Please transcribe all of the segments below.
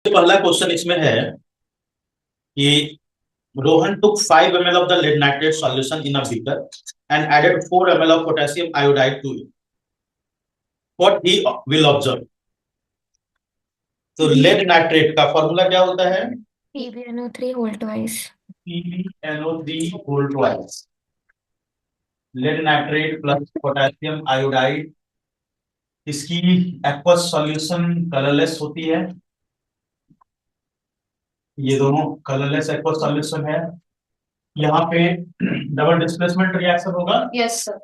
पहला क्वेश्चन इसमें है कि Rohan took 5 ml of the lead nitrate solution in a beaker and added 4 ml of potassium iodide to it. What he will observe? तो lead nitrate का formula क्या होता है? PbNO3 whole twice. PbNO3 whole twice. lead nitrate plus potassium iodide, इसकी aqueous solution colourless होती है। ये दोनों कलरलेस aqueous solution है। यहाँ पे डबल डिस्प्लेसमेंट रिएक्शन होगा। Yes, sir.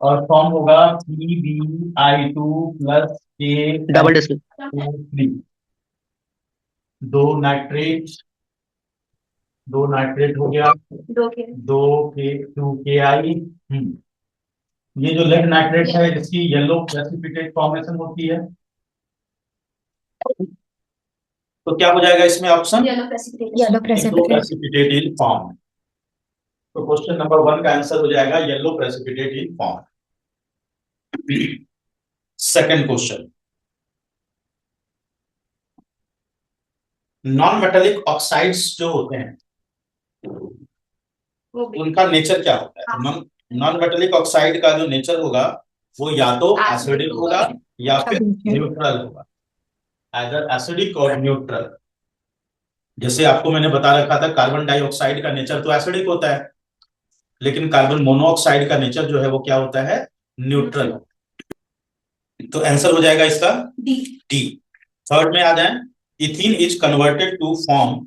और फॉर्म होगा PbI2 plus K double display 3। दो नाइट्रेट हो गया, दो के 2Ki। ये जो लेड नाइट्रेट है इसकी येलो प्रेसिपिटेट फॉर्मेशन होती है। तो क्या हो जाएगा इसमें option? Yellow yellow precipitate. Precipitate in form. तो क्वेश्चन नंबर 1 का आंसर हो जाएगा yellow precipitate in form. Second question, non metallic oxides जो होते हैं उनका नेचर क्या होता है? नॉन मेटेलिक ऑक्साइड का जो नेचर होगा वो या तो एसिडिक होगा या फिर न्यूट्रल होगा, आइदर एसिडिक और न्यूट्रल। जैसे आपको मैंने बता रखा था कार्बन डाइऑक्साइड का नेचर तो एसिडिक होता है, लेकिन कार्बन मोनोऑक्साइड का नेचर जो है वो क्या होता है? न्यूट्रल। तो आंसर हो जाएगा इसका डी। थर्ड में आ जाए, ethene is converted to form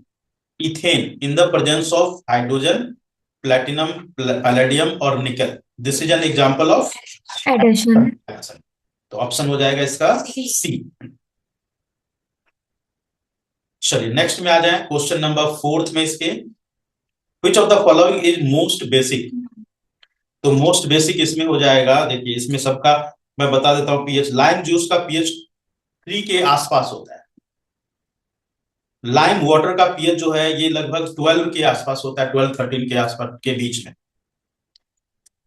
ethane in the presence of hydrogen, platinum, palladium और nickel. This is an example of Addition. तो ऑप्शन हो जाएगा इसका सी। चलिए नेक्स्ट में आ जाए क्वेश्चन नंबर 4 में इसके, which of the following is most basic. तो मोस्ट बेसिक इसमें हो जाएगा, देखिए इसमें सबका मैं बता देता हूं पीएच। लाइम जूस का पीएच 3 के आसपास होता है। लाइम वाटर का पीएच जो है ये लगभग 12 के आसपास होता है, 12-13 के आसपास के बीच में।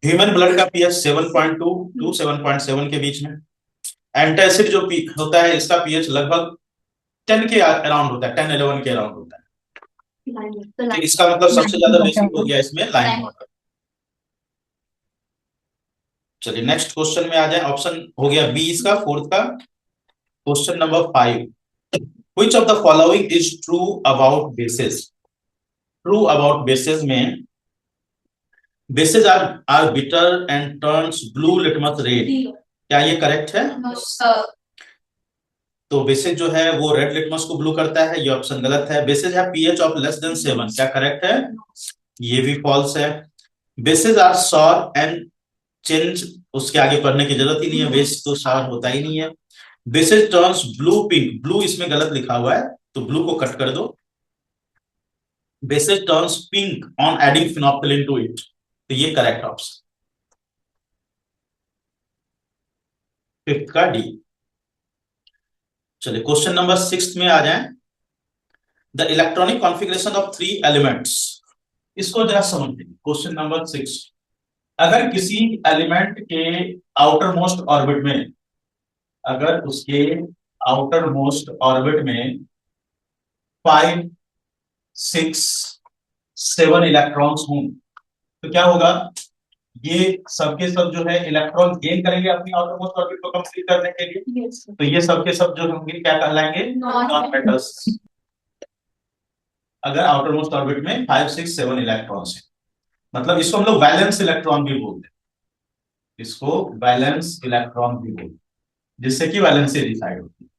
ह्यूमन ब्लड का पीएच 7.2 टू 7.7 के बीच में। एंटासिड जो होता है इसका पीएच लगभग 10 के अराउंड होता है, 10-11 के अराउंड होता है। तो इसका मतलब सबसे ज्यादा बेसिक हो गया इसमें लाइम वाटर। चलिए नेक्स्ट क्वेश्चन में आ जाए, ऑप्शन हो गया बी इसका, फोर्थ का। Question number 5, which of the following is true about bases. True about bases में bases are bitter and turns blue litmus red, क्या ये करेक्ट है? तो बेसिस जो है वो रेड लिटमस को ब्लू करता है, ये ऑप्शन गलत है। बेसिस है पीएच ऑफ लेस देन 7, क्या करेक्ट है? ये भी फॉल्स है। Bases are sour and change, उसके आगे पढ़ने की जरूरत ही नहीं है, बेस तो सॉर होता ही नहीं है। Basis turns blue pink, blue इसमें गलत लिखा हुआ है तो ब्लू को कट कर दो। Bases turns pink on adding phenolphthalein to it, तो ये करेक्ट ऑप्शन फिफ्थ का डी। चलिए क्वेश्चन नंबर 6 में आ जाएं, the electronic configuration of 3 elements. इसको जरा समझिए। क्वेश्चन नंबर 6, अगर किसी एलिमेंट के आउटर मोस्ट ऑर्बिट में, अगर उसके आउटर मोस्ट ऑर्बिट में 5, 6, 7 इलेक्ट्रॉन्स हों तो क्या होगा? ये सबके सब जो है इलेक्ट्रॉन गेन करेंगे अपनी आउटर मोस्ट ऑर्बिट को कंप्लीट करने के लिए। तो ये सबके सब जो होंगे क्या कहलाएंगे? Non metals. अगर आउटर मोस्ट ऑर्बिट में 5, 6, 7 इलेक्ट्रॉन्स है, मतलब इसको हम लोग वैलेंस इलेक्ट्रॉन भी बोलते हैं, इसको वैलेंस इलेक्ट्रॉन भी बोलते हैं, जिससे कि वैलेंसी डिसाइड होती है।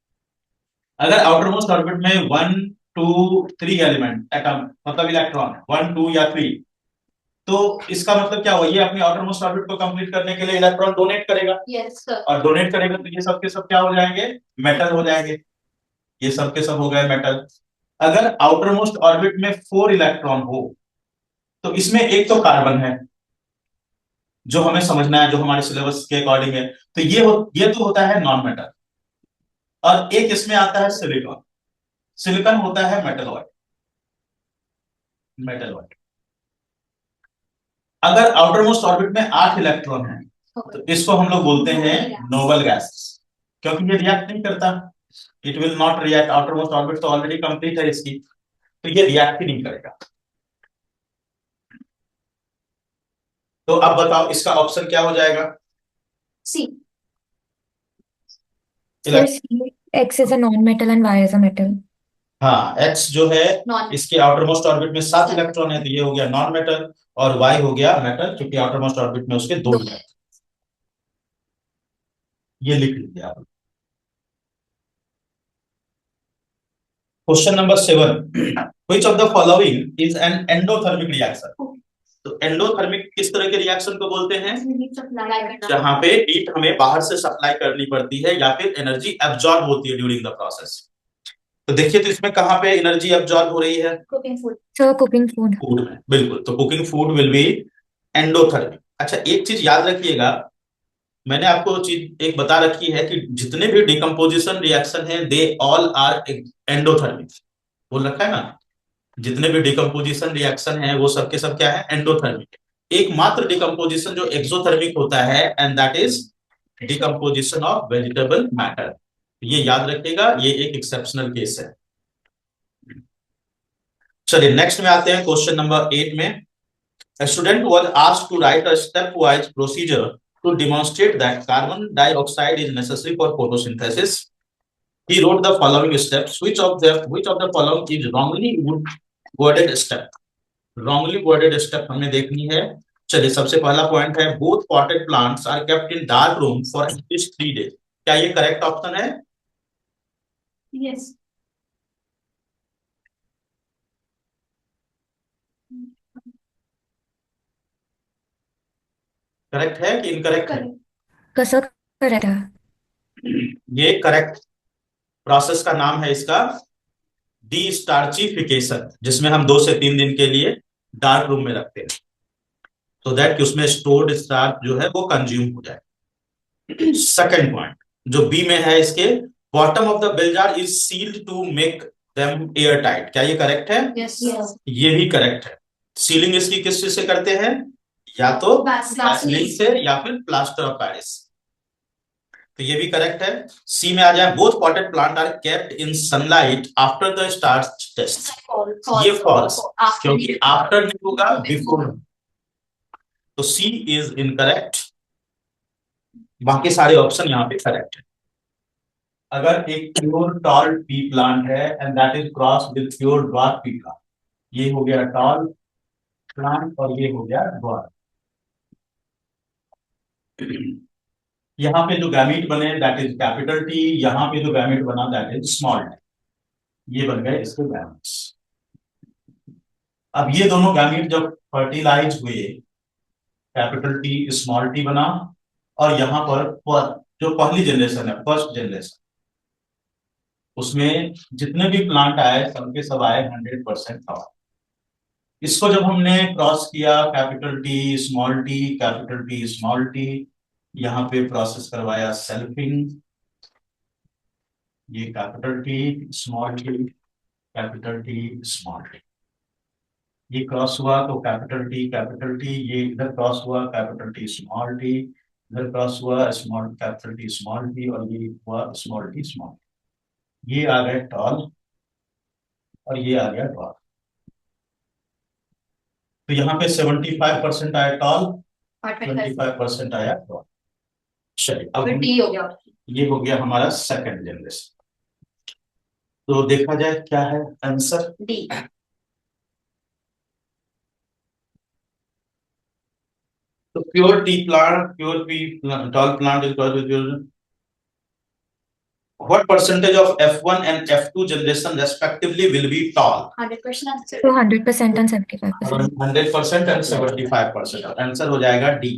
अगर आउटर मोस्ट ऑर्बिट में 1, 2, 3 एलिमेंट एटम मतलब इलेक्ट्रॉन 1, 2 या 3, तो इसका मतलब क्या हुआ? ये अपनी आउटर मोस्ट ऑर्बिट को कंप्लीट करने के लिए इलेक्ट्रॉन डोनेट करेगा। Yes, sir. और डोनेट करेगा तो ये सब के सब क्या हो जाएंगे? मेटल हो जाएंगे। ये सब के सब हो गए मेटल। अगर आउटर मोस्ट ऑर्बिट में 4 इलेक्ट्रॉन हो तो इसमें एक तो कार्बन है जो हमें समझना है, जो हमारे सिलेबस के अकॉर्डिंग है, तो ये तो होता है नॉन मेटल। और एक इसमें आता है सिलिकॉन। सिलिकॉन होता है मेटलॉइड। मेटलॉइड। अगर आउटर मोस्ट ऑर्बिट में 8 इलेक्ट्रॉन है तो इसको हम लोग बोलते हैं नोबल गैसेस, क्योंकि ये रिएक्ट नहीं करता। It will not react, outermost orbit तो ऑलरेडी कंप्लीट है इसकी, तो ये रिएक्ट ही नहीं करेगा। तो अब बताओ इसका ऑप्शन क्या हो जाएगा? C. Sir, C, X is a non-metal and Y is a metal. हाँ, X जो है Non. इसके आउटरमोस्ट ऑर्बिट में 7 इलेक्ट्रॉन है, तो ये हो गया नॉन मेटल, और Y हो गया मेटल क्योंकि आउटरमोस्ट ऑर्बिट में उसके 2 इलेक्ट्रॉन। ये लिख लीजिए आप। Question number 7, which of the following is an endothermic reaction? तो एंडोथर्मिक किस तरह के रिएक्शन को बोलते हैं? जहां पे हीट हमें बाहर से सप्लाई करनी पड़ती है या फिर एनर्जी एब्जॉर्ब होती है ड्यूरिंग द प्रोसेस। तो देखिए, तो इसमें कहां पे एनर्जी एब्जॉर्ब हो रही है? Cooking food. Sir, cooking food. Food में, बिल्कुल। तो cooking food will be endothermic. अच्छा, एक चीज याद रखिएगा, मैंने आपको चीज एक बता रखी है कि जितने भी डिकम्पोजिशन रिएक्शन है दे ऑल आर एंडोथर्मिक, बोल रखा है ना। जितने भी डिकम्पोजिशन रिएक्शन है वो सब के सब क्या है? एंडोथर्मिक। एकमात्र डिकम्पोजिशन जो एक्सोथर्मिक होता है and that is decomposition of vegetable matter. ये याद रखिएगा, ये एक एक्सेप्शनल केस है। चलिए नेक्स्ट में आते हैं, क्वेश्चन नंबर 8 में। A student was asked to write a stepwise procedure to demonstrate that carbon dioxide is necessary for photosynthesis. He wrote the following steps. Which of the following is wrongly worded step? Wrongly worded step हमें देखनी है। चलिए, सबसे पहला point है both potted plants are kept in dark room for at least 3 days. क्या ये correct option है? Yes. करेक्ट है कि इनकरेक्ट है? कसं करेक्ट है? ये करेक्ट प्रोसेस का नाम है इसका डी स्टार्चिफिकेशन, जिसमें हम 2 से 3 दिन के लिए डार्क रूम में रखते हैं, तो दैट कि उसमें स्टोर्ड स्टार्च जो है वो कंज्यूम हो जाए। सेकंड पॉइंट जो बी में है, इसके bottom of the bell jar is sealed to make them air tight. क्या ये करेक्ट है? Yes. Yes. ये भी करेक्ट है। सीलिंग इसकी किस चीज से करते हैं? या तो वैसलीन से या फिर प्लास्टर ऑफ पेरिस। तो ये भी करेक्ट है। सी में आ जाए, both potted plant are kept in sunlight after the starch test. ये फॉल्स, क्योंकि आफ्टर नहीं होगा, बिफोर। तो सी इज इनकरेक्ट। बाकी सारे ऑप्शन यहाँ पे करेक्ट है। अगर एक प्योर टॉल पी प्लांट है and that is cross with pure dwarf P plant, ये हो गया टॉल प्लांट और ये हो गया ड्वार्फ। यहाँ पे जो गैमीट बने दैट इज कैपिटल टी, यहाँ पे जो गैमीट बना दैट इज स्मॉल टी। ये बन गए इसके गैमीट्स। अब ये दोनों गैमीट जब फर्टिलाइज हुए, कैपिटल टी स्मॉल टी बना, और यहाँ पर जो पहली जनरेशन है, फर्स्ट जनरेशन, उसमें जितने भी प्लांट आए सबके सब आए 100% हवा। इसको जब हमने क्रॉस किया, capital T small T, capital T small T, यहाँ पे प्रोसेस करवाया सेल्फिंग, ये capital T small T, capital T small T, ये क्रॉस हुआ तो कैपिटल टी, ये इधर क्रॉस हुआ कैपिटल टी स्मॉल टी, इधर क्रॉस हुआ small capital T small T, और ये हुआ स्मॉल टी स्मॉल टी। ये आ गए टॉल और ये आ गया टॉल। तो यहाँ पे 75% आया टॉल, 25% आया टॉल। चलिए, अब टी हो गया। ये हो गया हमारा सेकंड जनरेशन। तो देखा जाए क्या है आंसर। डी। तो pure T plant, pure P tall plant is called with what percentage of F1 and F2 generation respectively will be tall? 100%. So 100% and 75%. 100% and 75%। Answer हो जाएगा डी।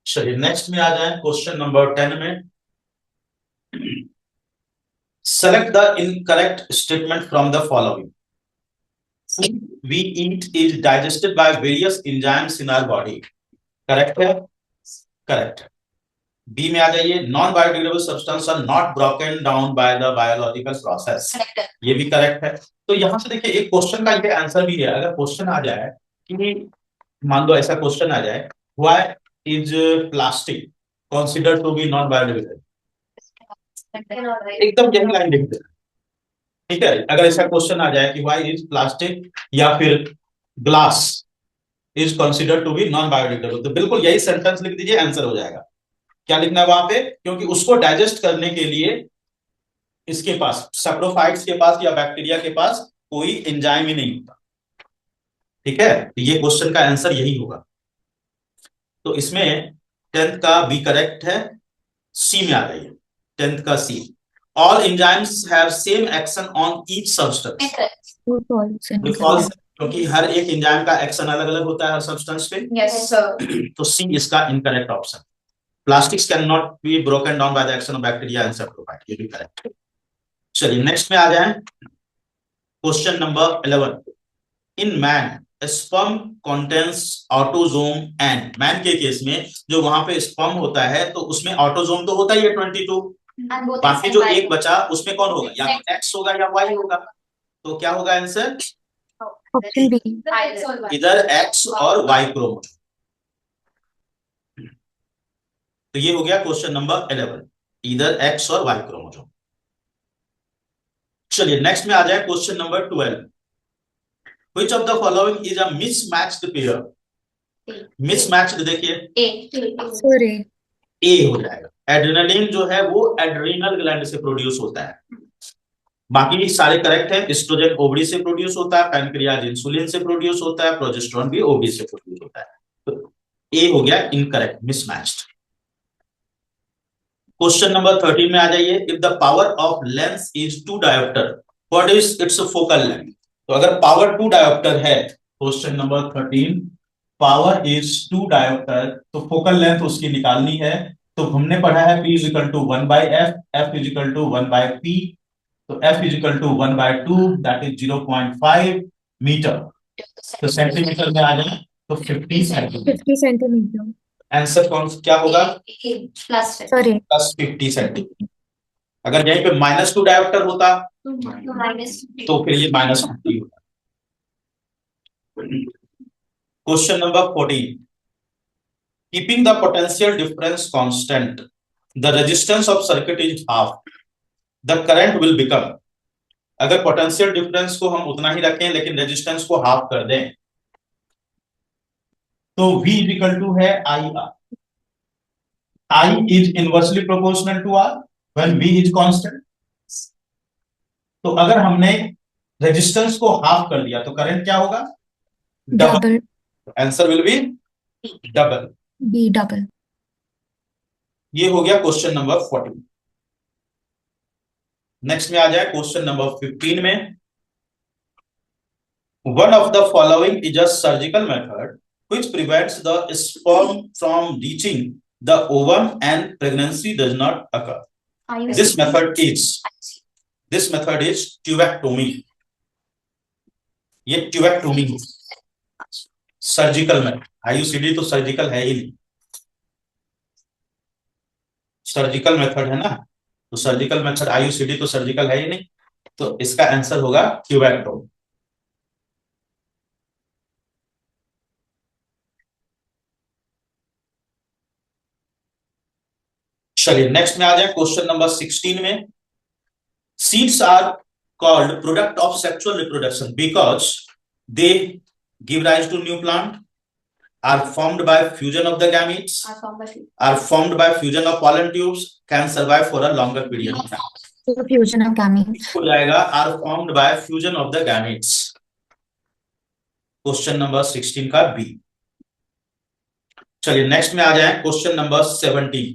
चलिए नेक्स्ट में आ जाए, क्वेश्चन नंबर 10 में। Select the incorrect statement from the following. Food we eat is digested by various enzymes in our body. Correct है? Correct है। B में आ जाइए, non biodegradable substance are not broken down by the biological process. ये भी correct है। तो यहां से देखिए, एक क्वेश्चन का ये आंसर भी है। अगर क्वेश्चन आ जाए कि मान लो ऐसा क्वेश्चन आ जाए, why is plastic considered to be non biodegradable, एकदम यही लाइन लिख देना, ठीक है। अगर ऐसा क्वेश्चन आ जाए कि व्हाई इज प्लास्टिक या फिर glass is considered to be non biodegradable, तो बिल्कुल यही सेंटेंस लिख दीजिए, आंसर हो जाएगा। क्या लिखना है वहां पे, क्योंकि उसको डाइजेस्ट करने के लिए इसके पास, सैप्रोफाइट्स के पास या बैक्टीरिया के पास कोई एंजाइम ही नहीं होता, ठीक है। तो ये क्वेश्चन का आंसर यही होगा। तो इसमें 10th का बी करेक्ट है, सी में आ गई है 10th का C. All enzymes have same action on each substance, false and because क्योंकि हर एक एंजाइम का एक्शन अलग अलग होता है हर सब्सटेंस पे, Yes, sir. तो सी इसका incorrect option. Plastics can not be broken down by the action of bacteria and saprophyte, ये भी करेक्ट। चलिए नेक्स्ट में आ जाए, question number 11। In man sperm contains autosome and, man के केस में जो वहां पे स्पर्म होता है तो उसमें ऑटोजोम तो होता ही है 22, And both बाकी X जो and Y. एक बचा उसमें कौन होगा, या तो एक्स होगा या वाई होगा। तो क्या होगा answer, option B. Either or Y. इधर एक्स और वाई क्रोमोसोम। तो ये हो गया क्वेश्चन नंबर 11, इधर एक्स और वाई क्रोमोसोम। चलिए नेक्स्ट में आ जाए question number 12। Which of the following is a mismatched pair? Mismatched देखिए, A. Sorry. ए हो जाएगा। एड्रेनालिन जो है वो एड्रीनल ग्लैंड से प्रोड्यूस होता है, बाकी सारे करेक्ट है। एस्ट्रोजन ओवरी से प्रोड्यूस होता है, पैनक्रियाज इंसुलिन से प्रोड्यूस होता है, प्रोजेस्टेरोन भी ओवरी से प्रोड्यूस होता है। तो ए हो गया इनकरेक्ट, मिसमैच्ड। क्वेश्चन नंबर 13 में आ जाइए। If the power of lens is 2 dioptre, what is its focal length? तो अगर पावर 2 डायोप्टर है, question number 13, power is 2 dioptre, तो फोकल लेंथ उसकी निकालनी है। तो हमने पढ़ा है P is equal to 1/f, f is equal to 1/p, तो f is equal to 1/2, that is 0.5 metre. तो सेंटीमीटर में आ जाए तो 50 सेंटीमीटर। 50 centimeter. आंसर कौन क्या होगा, Plus Sorry. Plus 50 centimetre. अगर यहीं पे -2 डायोप्टर होता minus तो फिर ये -50 होता। Question number 14। Keeping the potential difference constant, the resistance of circuit is half, the current will become. अगर पोटेंशियल डिफरेंस को हम उतना ही रखें लेकिन रेजिस्टेंस को हाफ कर दें तो V इज इक्वल टू है IR। I is inversely proportional to R when V is constant। तो अगर हमने रेजिस्टेंस को हाफ कर दिया तो करंट क्या होगा, double. Double. Answer will be double. B double. ये हो गया क्वेश्चन नंबर 14। नेक्स्ट में आ जाए क्वेश्चन नंबर 15 में। One of the following is a surgical method which prevents the sperm from reaching the ovum and pregnancy does not occur. This method is tubectomy. ये tubectomy surgical में, IUCD तो surgical है ही नहीं, surgical method है ना, तो surgical method, IUCD तो surgical है ही नहीं, तो इसका आंसर होगा ट्यूबेक्टोमी। चलिए नेक्स्ट में आ जाए क्वेश्चन नंबर 16 में। Seeds are called product of sexual reproduction because they give rise to new plant, are formed by fusion of the gametes, are formed by fusion of pollen tubes, can survive for a longer period of time. So fusion of gametes. हो जाएगा are formed by fusion of the gametes। Question number 16 का B. चलिए next में आ जाए question number 17,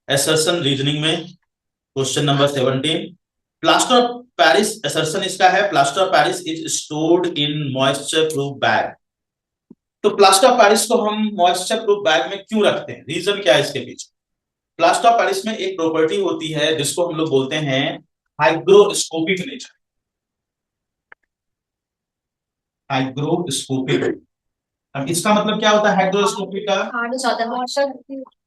assertion reasoning में। Question number 17, plaster of Paris, assertion इसका है plaster of Paris is stored in moisture proof bag. तो प्लास्टर ऑफ पेरिस को हम मॉइस्चर प्रूफ बैग में क्यों रखते हैं, रीजन क्या है इसके पीछे? प्लास्टर ऑफ पेरिस में एक प्रॉपर्टी होती है जिसको हम लोग बोलते हैं हाइग्रोस्कोपिक नेचर। हाइग्रोस्कोपिक, अब इसका मतलब क्या होता है हाइग्रोस्कोपिक का?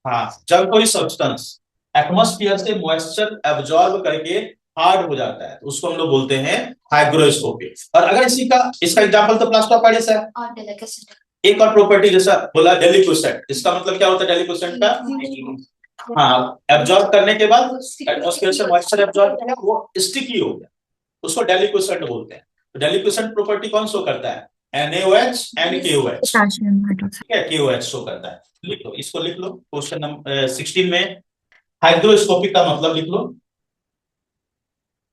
हाँ, जब कोई सब्सटेंस एटमॉस्फेयर से मॉइस्चर एब्जॉर्ब करके हार्ड हो जाता है तो उसको हम लोग बोलते हैं हाइग्रोस्कोपिक। और अगर इसका एग्जांपल तो प्लास्टर ऑफ पेरिस है। एक और प्रॉपर्टी जैसा बोला डेलिक्विसेंट, इसका मतलब क्या होता है डेलिक्विसेंट का? हाँ, एब्जॉर्ब करने के बाद एटमॉस्फेयर से मॉइस्चर एब्जॉर्ब किया, वो स्टिकी हो गया, उसको डेलिक्विसेंट बोलते हैं। तो डेलिक्विसेंट प्रॉपर्टी कौन शो करता है? NaOH and KOH। Potassium hydroxide. ठीक है, KOH शो करता है। लिख लो, इसको लिख लो। क्वेश्चन नंबर 16 में हाइग्रोस्कोपिक का मतलब लिख लो।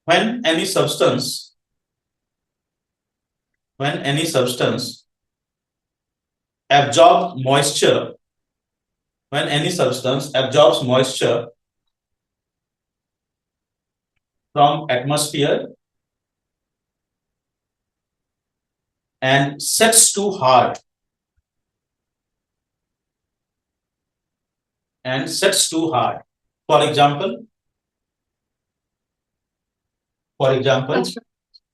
when any substance absorbs moisture, when any substance absorbs moisture from atmosphere and sets too hard, for example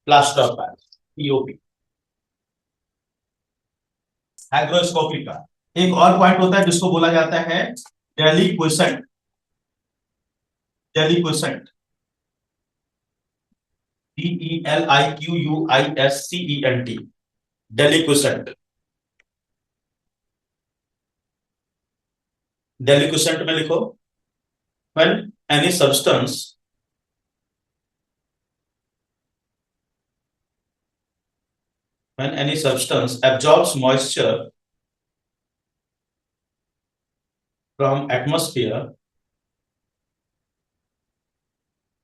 plaster of Paris, POP। Hygroscopic का एक और पॉइंट होता है जिसको बोला जाता है डेलिक्विसेंट। DELIQUISCENT, डेलिक्विसेंट। डेलिक्विसेंट में लिखो when any substance absorbs moisture from atmosphere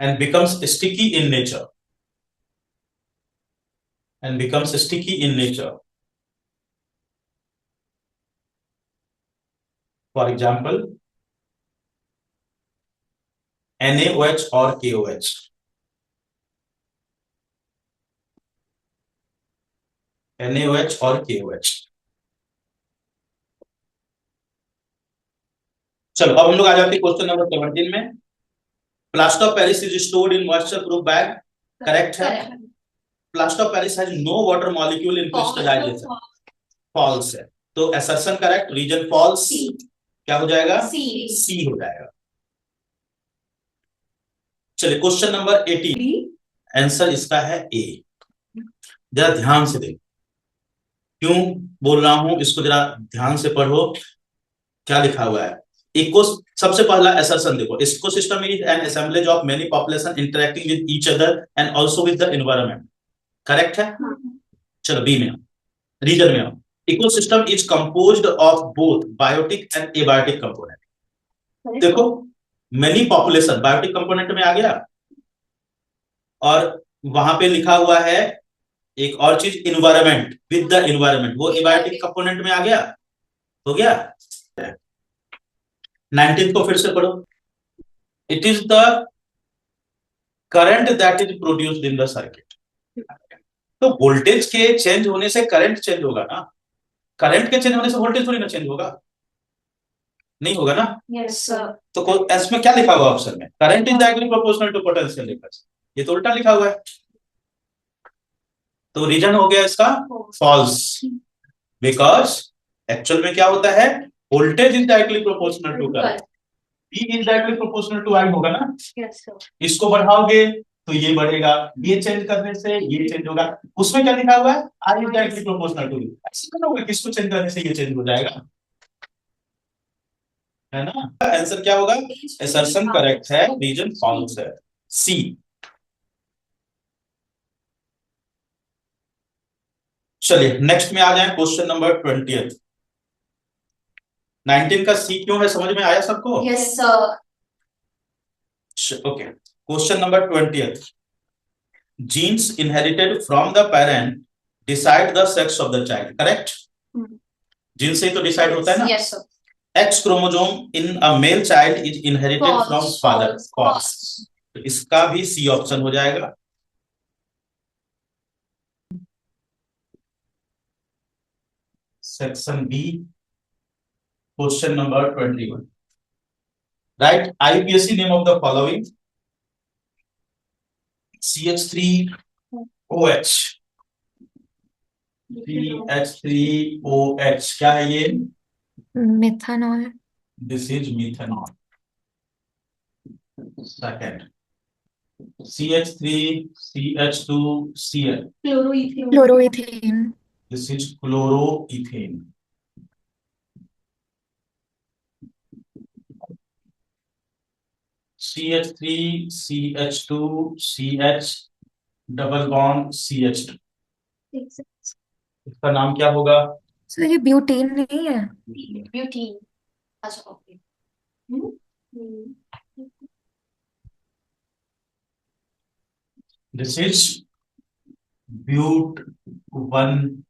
and becomes sticky in nature, for example NaOH or KOH। NaOH और KOH। चलो अब हम लोग आ जाते हैं क्वेश्चन नंबर 17 में। Plaster of Paris is stored in moisture proof bag, correct है? Plaster of Paris has no water molecule in crystallisation, false है। तो असर्शन करेक्ट, रीजन फॉल्स, क्या हो जाएगा? सी हो जाएगा। चलिए क्वेश्चन नंबर 18, आंसर इसका है ए। जरा ध्यान से देखो, क्यों बोल रहा हूं इसको, जरा ध्यान से पढ़ो क्या लिखा हुआ है। इको, सबसे पहला असर्शन देखो, ecosystem is an assemblage of many population interacting with each other and also with the environment, correct है? चलो बी में, रीजन में ecosystem is composed of both biotic and abiotic component. देखो मेनी पॉपुलेशन बायोटिक कंपोनेंट में आ गया, और वहां पे लिखा हुआ है एक और चीज इन्वायरमेंट, विद द इन्वायरमेंट, वो एबायोटिक कंपोनेंट में आ गया, हो गया। 19 को फिर से पढ़ो। It is the current that is produced in the circuit. तो वोल्टेज के चेंज होने से करंट चेंज होगा ना, करंट के चेंज होने से वोल्टेज थोड़ी ना चेंज होगा, नहीं होगा ना? Yes sir. तो इसमें क्या लिखा हुआ ऑप्शन में? Current is directly proportional to potential difference, ये तो उल्टा लिखा हुआ है। तो रीजन हो गया इसका फॉल्स, बिकॉज एक्चुअल में क्या होता है, voltage is directly proportional to current, P is directly proportional to I होगा ना। Yes sir. इसको बढ़ाओगे तो ये बढ़ेगा, ये चेंज करने से ये चेंज होगा। उसमें क्या लिखा हुआ है? I is directly proportional to U। ऐसे करोगे किसको चेंज करने से ये चेंज हो जाएगा, है ना? आंसर क्या होगा? असर्शन करेक्ट है, रीजन फॉल्स है, सी। चलिए नेक्स्ट में आ जाए, क्वेश्चन नंबर 20। 19 का सी क्यों है, समझ में आया सबको? Yes sir. Okay, question number 20। Genes inherited from the parent decide the sex of the child, correct? Gene से ही तो डिसाइड होता है ना। Yes sir. X chromosome in a male child is inherited from father, false। तो इसका भी सी option हो जाएगा। Section B, question number 21। Write IUPAC name of the following. CH3OH, CH3OH क्या है ये? Methanol. This is methanol. Second CH3CH2Cl, chloroethane. This is chloroethane. CH3 CH2 CH double bond CH2, इसका नाम क्या होगा? सर ये ब्यूटेन नहीं है? ब्यूटीन। अच्छा okay. This is but one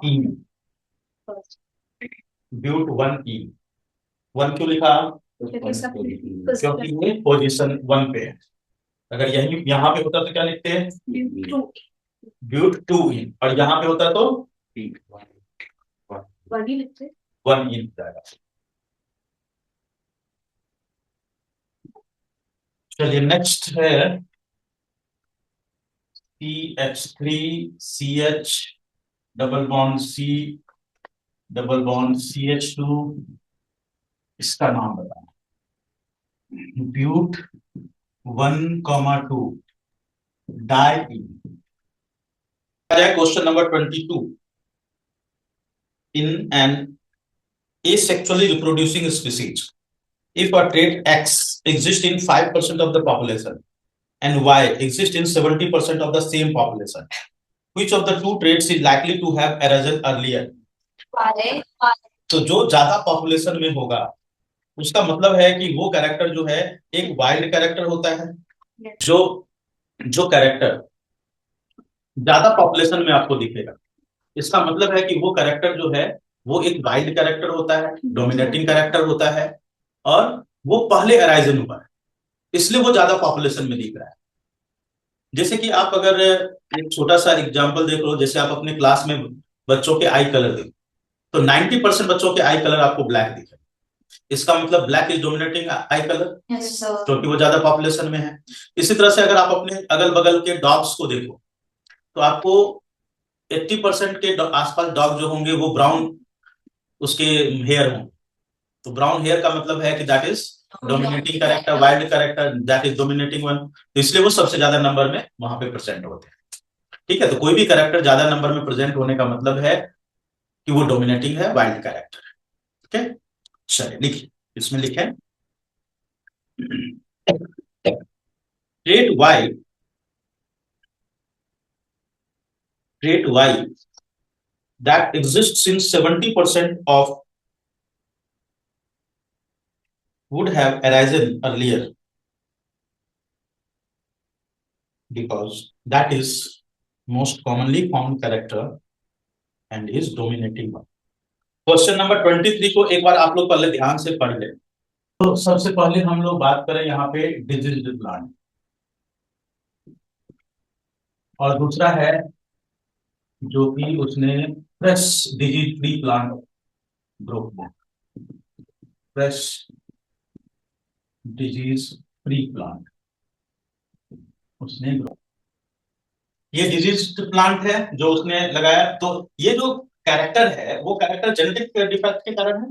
ene, but one ene. One क्यों लिखा? क्योंकि ये पोजीशन वन पे है। अगर यही यहाँ पे होता तो क्या लिखते हैं? ब्यूट टू इन, और यहाँ पे होता तो वन इन जाएगा। चलिए नेक्स्ट है CH3 CH double bond C double bond CH2, इसका नाम बताना। But 1,2 di. Question number 22। In an asexually reproducing species, if a trait X exists in 5% of the population and Y exists in 70% of the same population, which of the two traits is likely to have arisen earlier? तो जो ज्यादा population में होगा उसका मतलब है कि वो कैरेक्टर जो है एक वाइल्ड कैरेक्टर होता है। जो जो कैरेक्टर ज्यादा पॉपुलेशन में आपको दिखेगा, इसका मतलब है कि वो कैरेक्टर जो है वो एक वाइल्ड कैरेक्टर होता है, डोमिनेटिंग कैरेक्टर होता है, और वो पहले अराइजन हुआ है, इसलिए वो ज्यादा पॉपुलेशन में दिख रहा है। जैसे कि आप अगर एक छोटा सा एग्जांपल देख लो, जैसे आप अपने क्लास में बच्चों के आई कलर देखो तो 90% बच्चों के आई कलर आपको ब्लैक दिखे। इसका मतलब black is dominating I colour, क्योंकि वो ज्यादा पॉपुलेशन में है। इसी तरह से अगर आप अपने अगल बगल के डॉग्स को देखो तो आपको 80% के आसपास डॉग जो होंगे वो ब्राउन उसके हेयर होंगे। तो ब्राउन हेयर का मतलब है कि that is dominating character, wild character, that is dominating one. तो इसलिए वो सबसे ज्यादा नंबर में वहां पे प्रेजेंट होते हैं। ठीक है, तो कोई भी कैरेक्टर ज्यादा नंबर में प्रेजेंट होने का मतलब है कि वो डोमिनेटिंग है, वाइल्ड कैरेक्टर है। ठीक है, चलिए लिखिए, इसमें लिखें trait Y, trait Y that exists in 70% of would have arisen earlier because that is most commonly found character and is dominating one. Question number 23 को एक बार आप लोग पहले ध्यान से पढ़ लें। तो सबसे पहले हम लोग बात करें यहाँ पे डिजीज्ड प्लांट, और दूसरा है जो कि उसने fresh disease free plant group में, फ्रेश डिजीज फ्री प्लांट उसने ग्रुप, ये डिजीज प्लांट है जो उसने लगाया। तो ये जो कैरेक्टर है वो कैरेक्टर जेनेटिक डिफेक्ट के कारण है।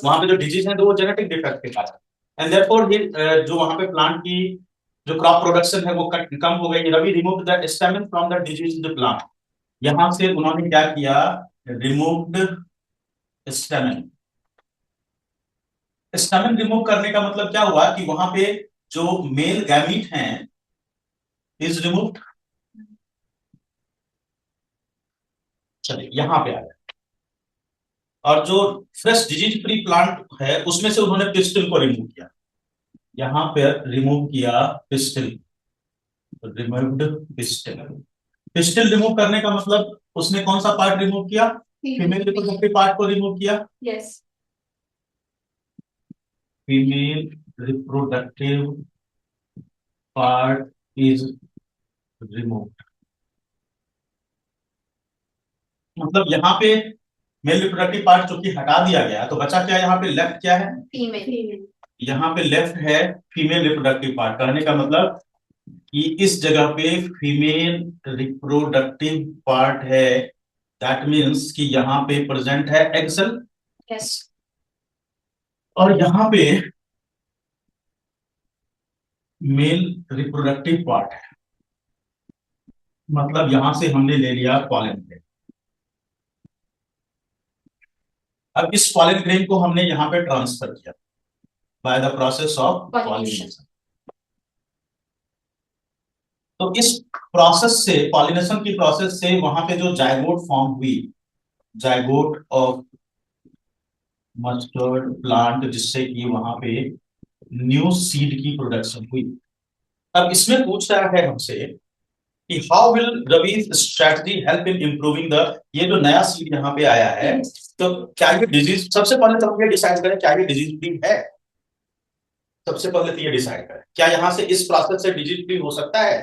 वहां पे जो डिजीज है तो वो जेनेटिक डिफेक्ट के कारण, एंड देयरफॉर जो वहां पे प्लांट की जो क्रॉप प्रोडक्शन है वो कम हो गई। Ravi remove the stamen from the diseased plant, यहां से उन्होंने क्या किया, रिमूव्ड स्टेमन। स्टेमन रिमूव करने का मतलब क्या हुआ कि वहां पे जो मेल गैमीट हैं इज रिमूव्ड। चलिए यहां पे आ गया, और जो फ्रेश डिजीज फ्री प्लांट है उसमें से उन्होंने पिस्टिल को रिमूव किया। यहां पर रिमूव किया pistil, removed pistil. Pistil remove करने का मतलब उसने कौन सा पार्ट रिमूव किया, फीमेल रिप्रोडक्टिव पार्ट को रिमूव किया। Female reproductive part is removed, मतलब यहाँ पे मेल रिप्रोडक्टिव पार्ट जो कि हटा दिया गया, तो बचा क्या यहाँ पे, लेफ्ट क्या है, फीमेल। यहाँ पे लेफ्ट है फीमेल रिप्रोडक्टिव पार्ट। करने का मतलब कि इस जगह पे फीमेल रिप्रोडक्टिव पार्ट है, दैट मीन्स कि यहाँ पे प्रेजेंट है एक्सल, और यहाँ पे मेल रिप्रोडक्टिव पार्ट है, मतलब यहां से हमने ले लिया पॉलन ग्रेन। अब इस पॉलन ग्रेन को हमने यहाँ पे ट्रांसफर किया by the process of pollination. तो इस प्रोसेस से, पॉलिनेशन की प्रोसेस से वहां पे जो जायगोट फॉर्म हुई, जायगोट ऑफ मस्टर्ड प्लांट, जिससे कि वहां पे न्यू सीड की प्रोडक्शन हुई। अब इसमें पूछ रहा है हमसे कि how will Ravi strategy help in improving the, ये जो नया सीड यहाँ पे आया है, तो क्या ये डिजीज, सबसे पहले तो हम ये डिसाइड करें क्या ये डिजीज फ्री है। सबसे पहले तो ये डिसाइड करें क्या यहाँ से इस प्रोसेस से डिजीज फ्री हो सकता है।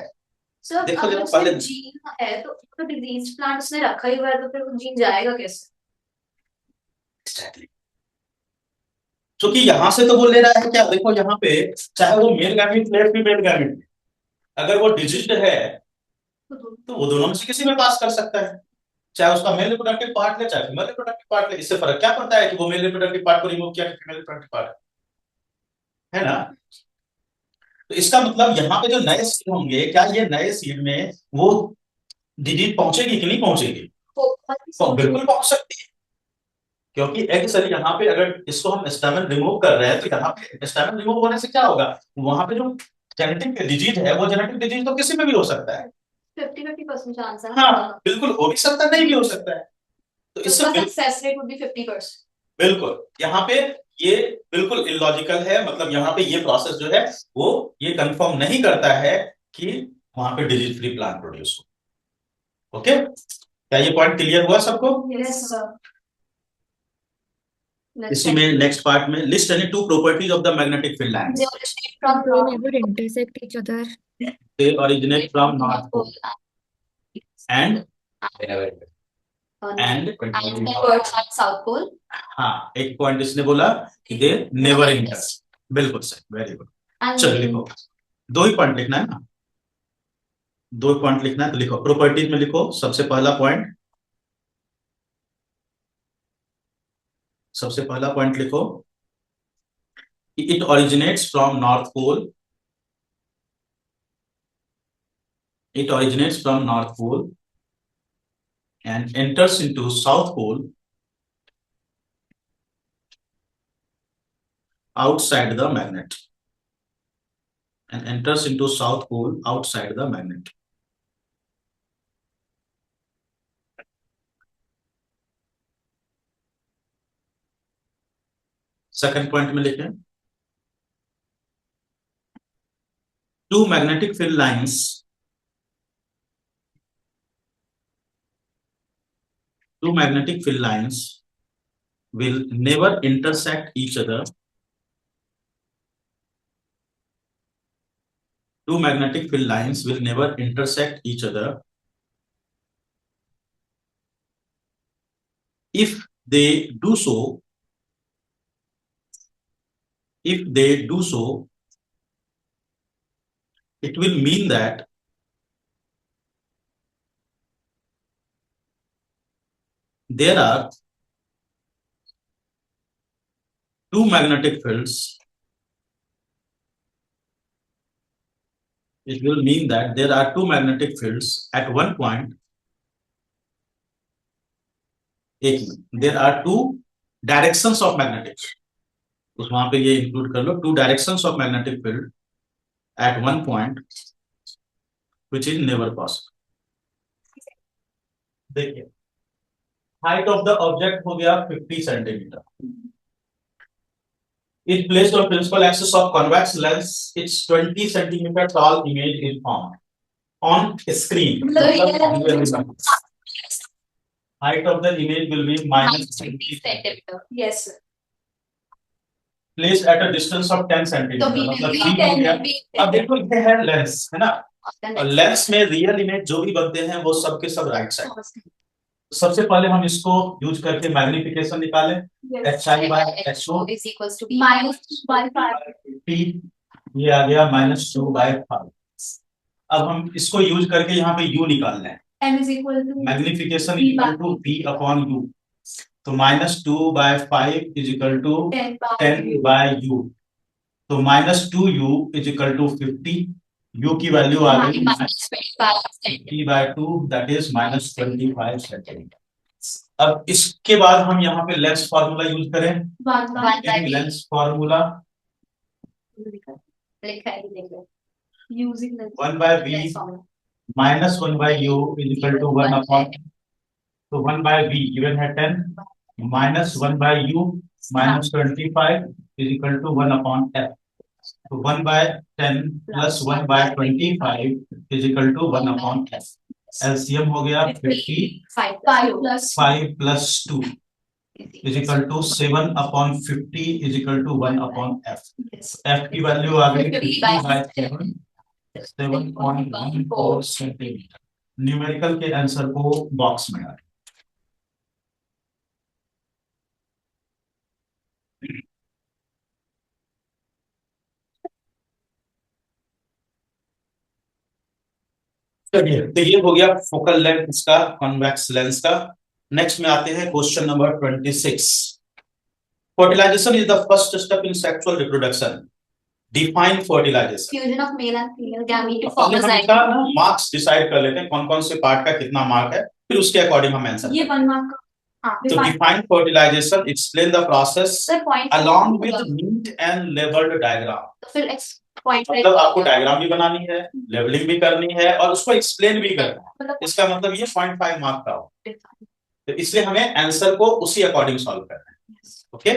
सर देखो अगर देखो उसमें पहले, जीन है तो डिजीज प्लांट उसने रखा ही हुआ है तो फिर वो जीन जाएगा कैसे? क्योंकि यहाँ से तो वो ले रहा है क्या, देखो यहाँ पे चाहे वो मेल गैमेट ले फीमेल गैमेट, अगर वो डिजीज है तो वो दोनों में से किसी में पास कर सकता है, चाहे उसका मेल रिप्रोडक्टिव पार्ट ले चाहे फीमेल रिप्रोडक्टिव पार्ट ले। इससे फर्क क्या पड़ता है कि वो मेल रिप्रोडक्टिव पार्ट को रिमूव किया कि फीमेल रिप्रोडक्टिव पार्ट, है ना। तो इसका मतलब यहाँ पे जो नए सीड होंगे, क्या ये नए सीड में वो डिजीज पहुंचेगी कि नहीं पहुंचेगी? तो बिल्कुल पहुंच सकती है, क्योंकि एक्चुअली यहाँ पे अगर इसको हम स्टेमन रिमूव कर रहे हैं तो यहाँ पे स्टेमन रिमूव होने से क्या होगा, वहां पे जो जेनेटिक डिजीज है वो जेनेटिक डिजीज तो किसी में भी हो सकता है। 50-50% चांस है हाँ बिल्कुल, हो भी सकता है, नहीं भी हो सकता है। तो तो इससे उसका सक्सेस रेट वुड बी 50%। बिल्कुल यहाँ पे ये बिल्कुल इलॉजिकल है, मतलब यहाँ पे ये प्रोसेस जो है वो ये कंफर्म नहीं करता है कि वहां पे डिजीज फ्री प्लांट प्रोड्यूस हो। ओके, क्या ये पॉइंट क्लियर हुआ सबको? Yes sir. इसी में नेक्स्ट पार्ट में list any two properties of the magnetic field lines. They never intersect each other. They originate from North Pole and towards South Pole. हाँ, एक पॉइंट इसने बोला कि दे नेवर इंटर। बिल्कुल सही, वेरी गुड। चलो लिखो, दो ही पॉइंट लिखना है ना, दो पॉइंट लिखना है तो लिखो, प्रॉपर्टीज में लिखो सबसे पहला पॉइंट, सबसे पहला पॉइंट लिखो it originates from north pole, it originates from North Pole and enters into South Pole outside the magnet, and enters into South Pole outside the magnet. Second point में लिखें two magnetic field lines will never intersect each other. Two magnetic field lines will never intersect each other if they do so, it will mean that there are two magnetic fields. It will mean that there are two magnetic fields at one point. There are two directions of magnetic field. उस वहां पे ये include कर लो, two directions of magnetic field at one point, which is never possible. देखिए, height of the object हो गया 50 centimetre, is placed on principal axis of convex lens, its 20 centimeter tall image is formed on screen. Height of the image will be minus 20 centimeter. Yes sir. Placed at a distance of 10 centimeter. तो मतलब B 3 हो गया। 10 अब देखो ये है lens, है ना, और लेंस में रियल इमेज जो भी बनते हैं वो सबके सब राइट साइड। सबसे पहले हम इसको यूज करके मैग्निफिकेशन निकालें, HI by HO is equals to -2/5 T, ये आ गया -2/5। अब हम इसको यूज करके यहाँ पे U निकालना है, m is equal to magnification equal to V upon U, तो -2/5 इज इक्वल टू 10/U, तो -2U is equal to 50, U की वैल्यू आ गई -50/2, दैट इज -25 सेंटीमीटर। अब इसके बाद हम यहाँ पे लेंस फार्मूला यूज करें, लेंस फार्मूला लिखा है using the 1/V minus 1/u is equal to 1 upon, तो 1/v गिवन है 10, minus 1/u minus 25 is equal to 1 upon f, तो 1/10 plus 1/25 is equal to 1 upon f। LCM हो गया 50, 5 plus 2 is equal to 7 upon 50 is equal to 1 upon f। f की value आ गई 50/7, 7.14 centimetre. Numerical के answer को box में डालें। चलिए, तो ये हो गया फोकल लेंथ इसका, कॉन्वेक्स लेंस का। नेक्स्ट में आते हैं question number 26। Fertilisation is the first step in sexual reproduction. Define fertilisation. Fusion of male and female gamete to पहले फॉर्म अ हम इसका मार्क्स डिसाइड कर लेते हैं, कौन कौन से पार्ट का कितना मार्क है, फिर उसके अकॉर्डिंग हम आंसर। ये 1 मार्क का। तो define fertilisation, explain the process sir point along with neat and labelled diagram. तो फिर पॉइंट मतलब आपको डायग्राम भी बनानी है, लेवलिंग भी करनी है और उसको एक्सप्लेन भी करना है। इसका मतलब ये 0.5 मार्क का हो, तो इसलिए हमें आंसर को उसी अकॉर्डिंग सॉल्व करना है। ओके,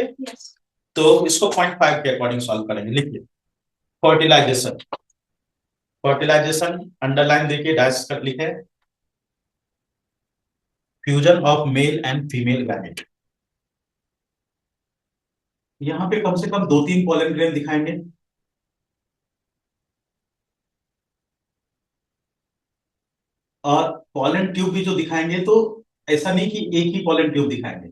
तो इसको 0.5 के अकॉर्डिंग सॉल्व करेंगे। लिखिए फर्टिलाइजेशन, फर्टिलाइजेशन अंडरलाइन देखिए, डैश कर लिखे, fusion of male and female gamete. यहां पे कम से कम 2-3 पोलन ग्रेन दिखाएंगे, और पोलन ट्यूब भी जो दिखाएंगे तो ऐसा नहीं कि एक ही पोलन ट्यूब दिखाएंगे।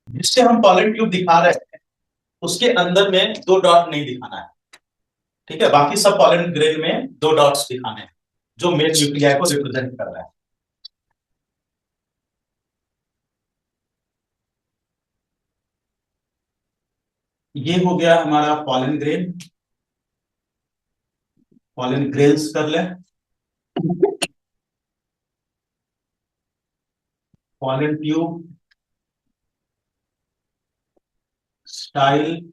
जिससे हम पोलन ट्यूब दिखा रहे हैं उसके अंदर में 2 डॉट नहीं दिखाना है, ठीक है। बाकी सब पोलन ग्रेन में 2 डॉट्स दिखाने हैं जो मेल न्यूक्लियाई को रिप्रेजेंट कर रहा है। ये हो गया हमारा पोलन ग्रेन। पोलन ग्रेन्स कर ले, पोलन ट्यूब, स्टाइल,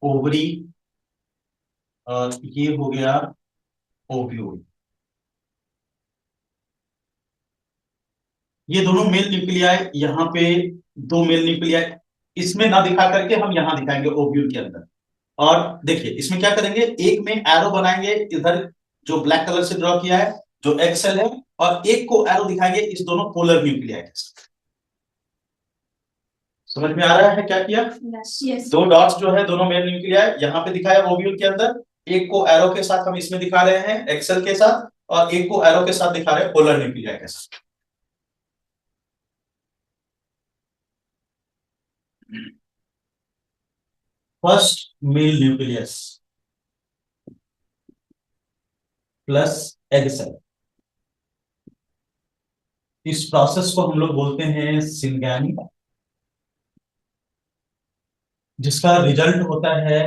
ओवरी, और ये हो गया ओव्यूल। ये दोनों मेल न्यूक्लियाई, यहाँ पे 2 मेल न्यूक्लियाई इसमें ना दिखा करके हम यहां दिखाएंगे ओव्यूल के अंदर। और देखिए इसमें क्या करेंगे, एक में एरो बनाएंगे इधर जो ब्लैक कलर से ड्रॉ किया है जो एक्सेल है, और एक को एरो दिखाएंगे इस दोनों पोलर न्यूक्लियाई के साथ। समझ में आ रहा है क्या किया? yes. 2 डॉट्स जो है दोनों मेल न्यूक्लियाई यहाँ पे दिखाया ओव्यूल के अंदर, एक को एरो के साथ हम इसमें दिखा रहे हैं एक्सेल के साथ, और एक को एरो के साथ दिखा रहे हैं पोलर न्यूक्लियाई के साथ। First male nucleus plus egg cell, इस प्रोसेस को हम लोग बोलते हैं सिंगैनी, जिसका रिजल्ट होता है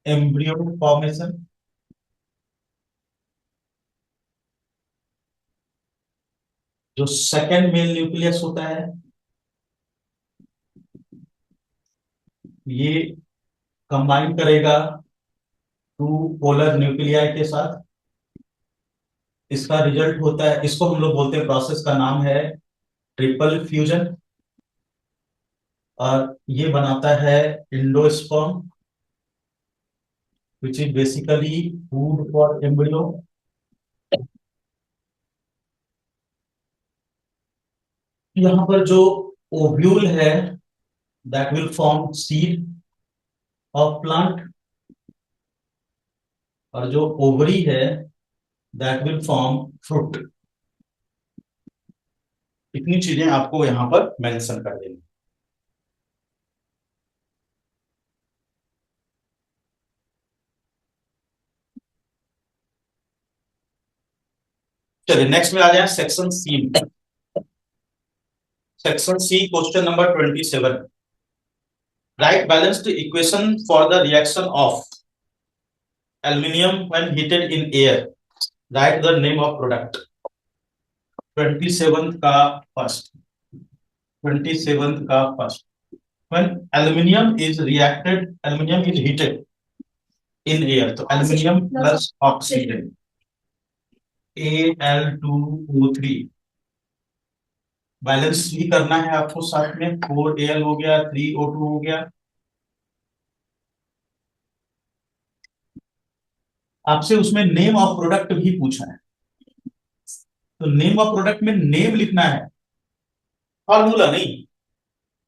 एम्ब्रियो फॉर्मेशन। जो सेकेंड मेल न्यूक्लियस होता है ये कंबाइन करेगा 2 पोलर न्यूक्लियाई के साथ, इसका रिजल्ट होता है, इसको हम लोग बोलते हैं, प्रोसेस का नाम है ट्रिपल फ्यूजन, और ये बनाता है endosperm which is basically food for embryo. यहाँ पर जो ओव्यूल है that will form seed of plant, और जो ओवरी है दैट विल फॉर्म फ्रूट। इतनी चीजें आपको यहां पर मेंशन कर देंगे। चलिए नेक्स्ट में आ जाए section C. Section C question number 27। Write balanced equation for the reaction of aluminium when heated in air, write the name of product. 27 का फर्स्ट, 27 का first, when aluminium is reacted, aluminium is heated in air, तो aluminium plus oxygen Al2O3। Balance भी करना है आपको साथ में, 4Al हो गया, 3O2 हो गया। आपसे उसमें नेम ऑफ प्रोडक्ट भी पूछा है, तो नेम ऑफ प्रोडक्ट में नेम लिखना है, फॉर्मूला नहीं।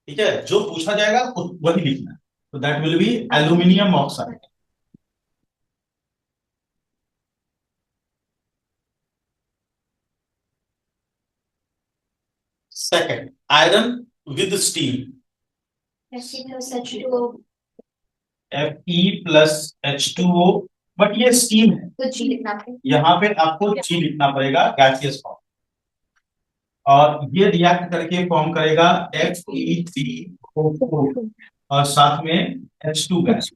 ठीक है, जो पूछा जाएगा वही लिखना है। तो that will be aluminium oxide. Second, iron with steel, H2O, Fe+H2O, but ये स्टीम है, तो जी लिखना है। यहाँ पे आपको G लिखना पड़ेगा, गैसियस फॉर्म, और ये रिएक्ट करके फॉर्म करेगा Fe3O4 और साथ में H2 गैस।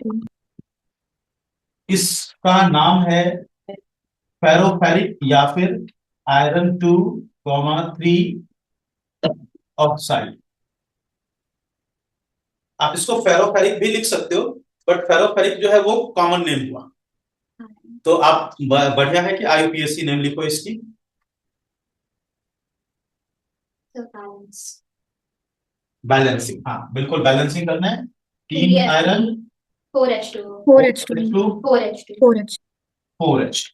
इसका नाम है फेरोफेरिक या फिर आयरन 2,3 ऑक्साइड। आप इसको फेरोफेरिक भी लिख सकते हो, बट फेरोफेरिक जो है वो कॉमन नेम हुआ, तो आप बढ़िया है कि IUPAC नेम लिखो इसकी। तो balance. बैलेंसिंग, हाँ बिल्कुल बैलेंसिंग करना है। 3 iron, 4H2O, 4H2, 4H2. 4H. 4H।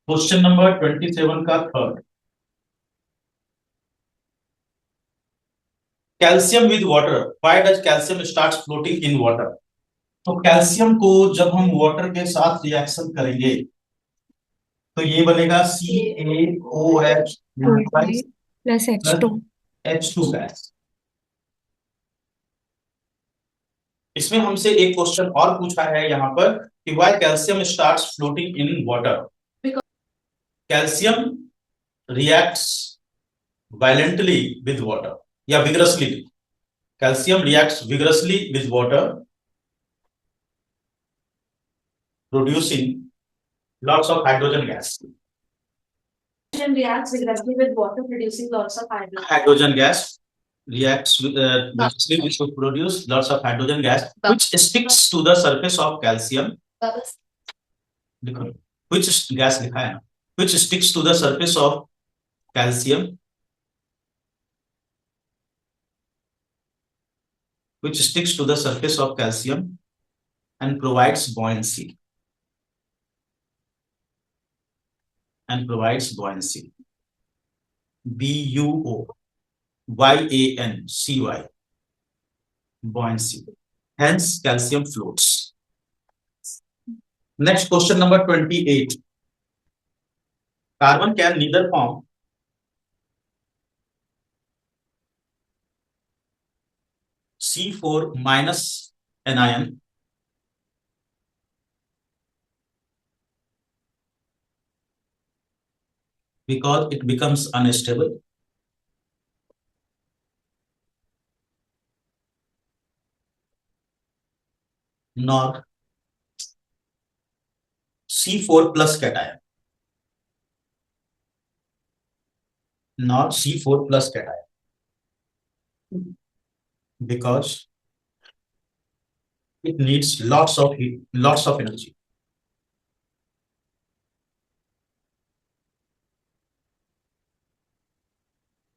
Question number 27 का third, calcium with water, why does calcium start floating in water. तो कैल्शियम को जब हम वाटर के साथ रिएक्शन करेंगे तो ये बनेगा CaOH plus H2. H2 gas. इसमें हमसे एक क्वेश्चन और पूछा है यहाँ पर कि why calcium starts floating in water. Calcium reacts violently with water या vigorously. Calcium reacts vigorously with water, producing lots of hydrogen gas. Hydrogen reacts vigorously with water, producing lots of hydrogen. Hydrogen gas reacts vigorously, which will produce lots of hydrogen gas, which sticks to the surface of calcium. Bubbles. देखो, which gas लिखा है ना, which sticks to the surface of calcium, which sticks to the surface of calcium and provides buoyancy. And provides buoyancy. BUOYANCY. Buoyancy. Hence, calcium floats. Next question number 28. Carbon can neither form C4 minus anion because it becomes unstable, nor C4 plus cation, not C4 plus cation, because it needs lots of heat, lots of energy.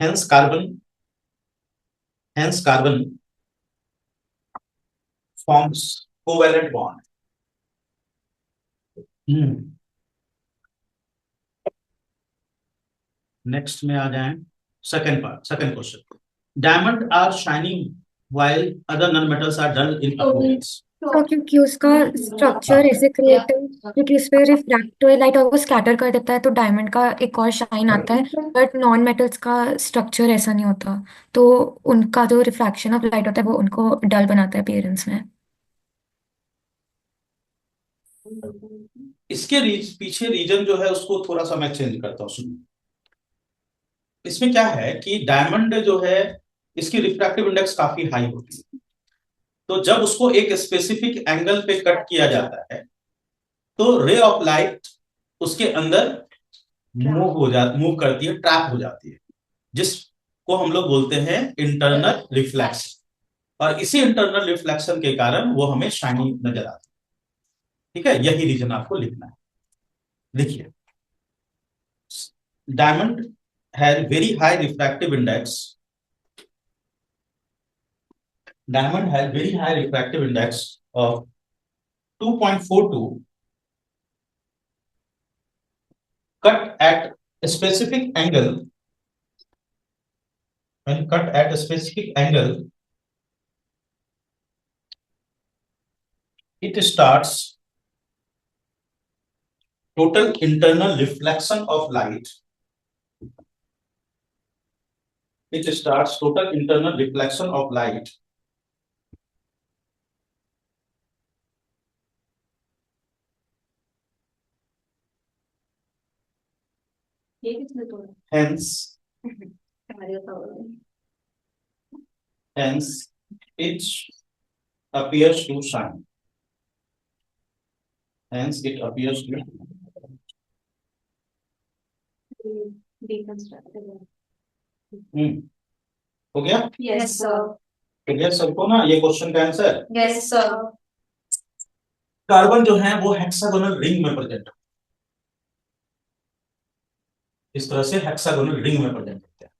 Hence carbon forms covalent bond. Next में आ जाए second part, second question. Diamond are shining while other non-metals are dull in appearance. तो क्योंकि उसका structure ऐसे create है क्योंकि उस पर रिफ्रैक्ट हुए लाइट और वो स्कैटर कर देता है तो डायमंड का एक और शाइन आता है, बट नॉन मेटल्स का स्ट्रक्चर ऐसा नहीं होता, तो उनका जो रिफ्रैक्शन ऑफ लाइट होता है वो उनको डल बनाता है अपीयरेंस में। इसके पीछे रीजन जो है उसको थोड़ा सा मैं चेंज करता हूँ, सुनिए। इसमें क्या है कि डायमंड जो है इसकी रिफ्रैक्टिव इंडेक्स काफी हाई होती है, तो जब उसको एक स्पेसिफिक एंगल पे कट किया जाता है तो रे ऑफ लाइट उसके अंदर मूव करती है, ट्रैप हो जाती है। जिस को हम लोग बोलते हैं इंटरनल रिफ्लेक्शन, और इसी इंटरनल रिफ्लेक्शन के कारण वो हमें शाइनी नजर आता है। ठीक है, यही रीजन आपको लिखना है। देखिए, diamond has very high refractive index, diamond has very high refractive index of 2.42, cut at a specific angle. When cut at a specific angle, it starts total internal reflection of light. It starts total internal reflection of light ये किसने तोड़ा? hence हमारे तो hence it appears to shine, hence it appears to deconstructed है। हो गया? Yes sir. Clear सबको ना ये क्वेश्चन का आंसर? Yes sir. कार्बन जो है वो हेक्सागोनल रिंग में प्रेजेंट, इस तरह से हेक्सागोनल रिंग में प्रेजेंट होते हैं।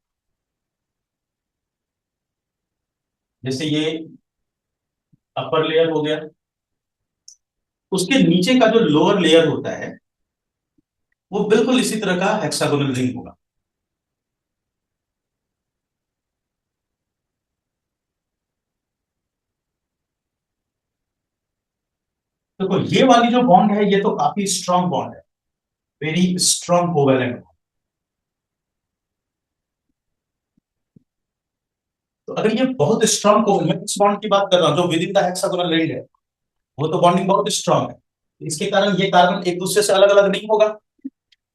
जैसे ये अपर लेयर हो गया, उसके नीचे का जो लोअर लेयर होता है वो बिल्कुल इसी तरह का हेक्सागोनल रिंग होगा। देखो ये वाली जो बॉन्ड है ये तो काफी स्ट्रांग बॉन्ड है, वेरी स्ट्रांग कोवेलेंट। तो अगर ये बहुत स्ट्रांग कोवेलेंट, मैं इस बॉन्ड की बात कर रहा हूं जो with in the hexagonal ring है, वो तो बॉन्डिंग बहुत स्ट्रांग है, इसके कारण ये कार्बन एक दूसरे से अलग अलग नहीं होगा,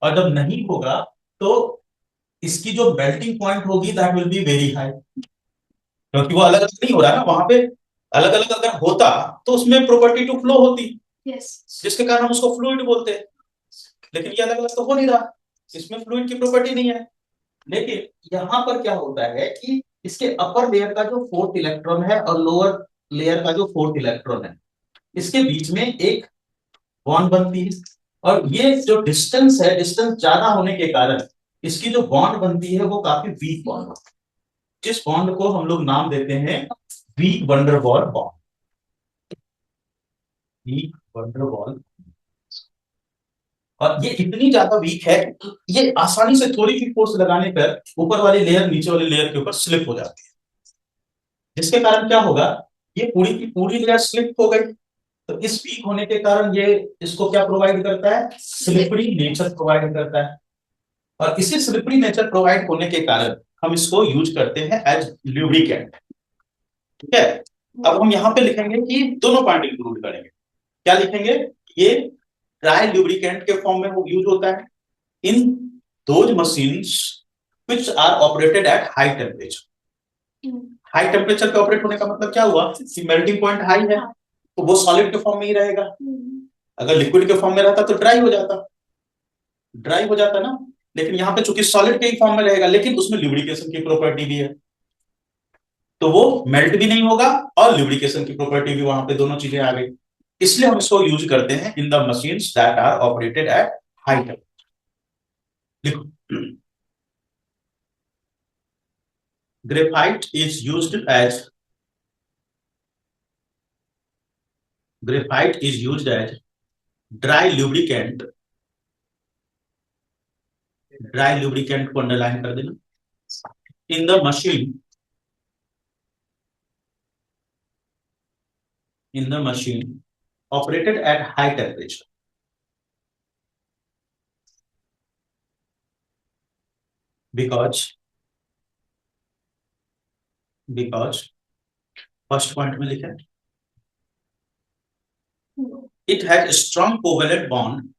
और जब नहीं होगा तो इसकी जो मेल्टिंग पॉइंट होगी that will be very high, क्योंकि वो अलग अलग नहीं हो रहा है ना। वहां पे अलग अलग अगर होता तो उसमें प्रॉपर्टी टू फ्लो होती, Yes. जिसके कारण हम उसको फ्लूइड बोलते हैं, लेकिन ये अलग अलग तो हो नहीं रहा, इसमें फ्लूइड की प्रॉपर्टी नहीं है। लेकिन यहाँ पर क्या होता है कि इसके अपर लेयर का जो फोर्थ इलेक्ट्रॉन है और लोअर लेयर का जो फोर्थ इलेक्ट्रॉन है, इसके बीच में एक बॉन्ड बनती है, और ये जो डिस्टेंस है, डिस्टेंस ज्यादा होने के कारण इसकी जो बॉन्ड बनती है वो काफी वीक बॉन्ड होती है, जिस बॉन्ड को हम लोग नाम देते हैं weak van der Waals bond, weak van der Waals. और ये इतनी ज्यादा वीक है, ये आसानी से थोड़ी भी फोर्स लगाने पर ऊपर वाली लेयर नीचे वाली लेयर के ऊपर स्लिप हो जाती है, जिसके कारण क्या होगा, ये पूरी की पूरी लेयर स्लिप हो गई। तो इस वीक होने के कारण ये इसको क्या प्रोवाइड करता है, स्लिपरी नेचर प्रोवाइड करता है, और इसी स्लिपरी नेचर प्रोवाइड होने के कारण हम इसको यूज करते हैं एज ल्यूब्रिकेंट। ठीक है, अब हम यहाँ पे लिखेंगे कि दोनों पॉइंट इंक्लूड करेंगे। क्या लिखेंगे, ये ड्राई ल्यूब्रिकेंट के फॉर्म में in those machines which are operated at high temperature. High temperature पे ऑपरेट होने का मतलब क्या हुआ कि मेल्टिंग पॉइंट हाई है, तो वो सॉलिड के फॉर्म में ही रहेगा। अगर लिक्विड के फॉर्म में रहता तो ड्राई हो जाता, ड्राई हो जाता ना, लेकिन यहाँ पे चूंकि सॉलिड के ही फॉर्म में रहेगा, लेकिन उसमें ल्यूब्रिकेशन की प्रॉपर्टी भी है, तो वो मेल्ट भी नहीं होगा और ल्यूब्रिकेशन की प्रॉपर्टी भी, वहां पे दोनों चीजें आ गई। इसलिए हम इसको यूज करते हैं in the machines that are operated at high temperature. लिखो, graphite is used as graphite is used as dry lubricant, dry lubricant को अंडरलाइन कर देना, in the machine, in the machine operated at high temperature, because first point में लिखा it has a strong covalent bond,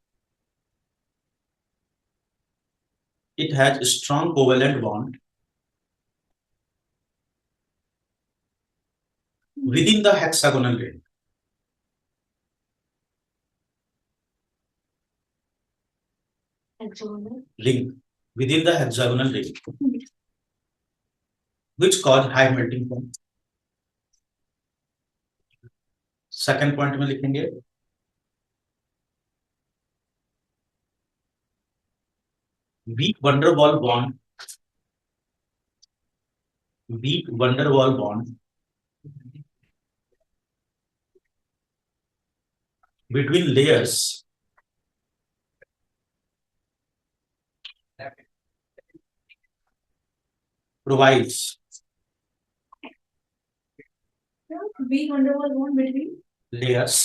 it has a strong covalent bond within the hexagonal ring, ring within the hexagonal ring, which cause high melting point. Second point में लिखेंगे weak van der Waal bond, weak van der Waal bond between layers provides weak van der Waal bond between layers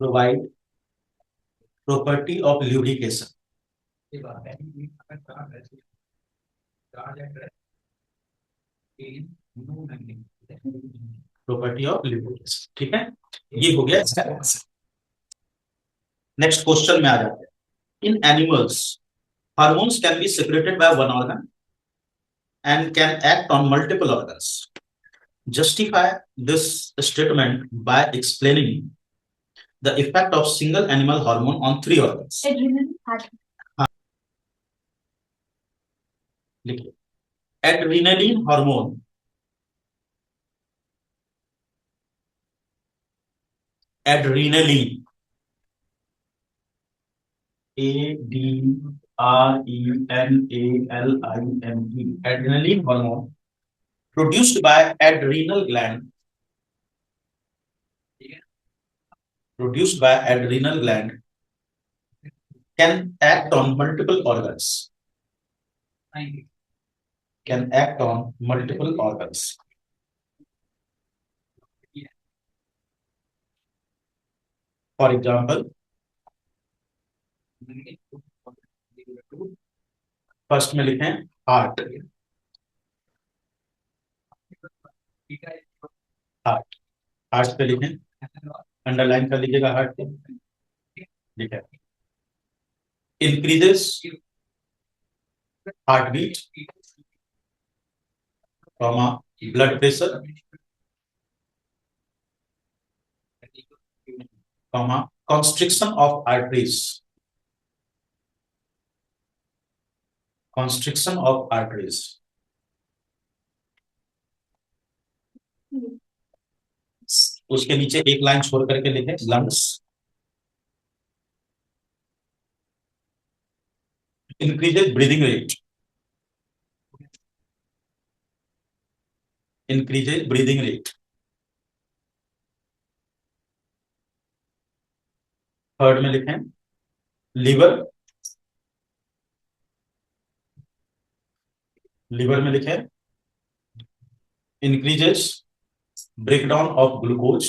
provide property of lubrication. Property of lipids, ठीक है, ये हो गया इसका answer. Next question में आ जाते हैं। In animals hormones can be secreted by one organ and can act on multiple organs. Justify this statement by explaining the effect of single animal hormone on three organs. लिखिए adrenaline hormone, adrenaline ADRENALINE, adrenaline hormone produced by adrenal gland, can act on multiple organs, For example, first में लिखें heart, heart, heart पे लिखें, underline कर लीजिएगा heart पे, ठीक है। Increases heart beat, comma blood pressure, comma constriction of arteries, उसके नीचे एक लाइन छोड़ करके लिखे lungs, increases breathing rate, third में लिखें लीवर, में लिखें increases breakdown of glucose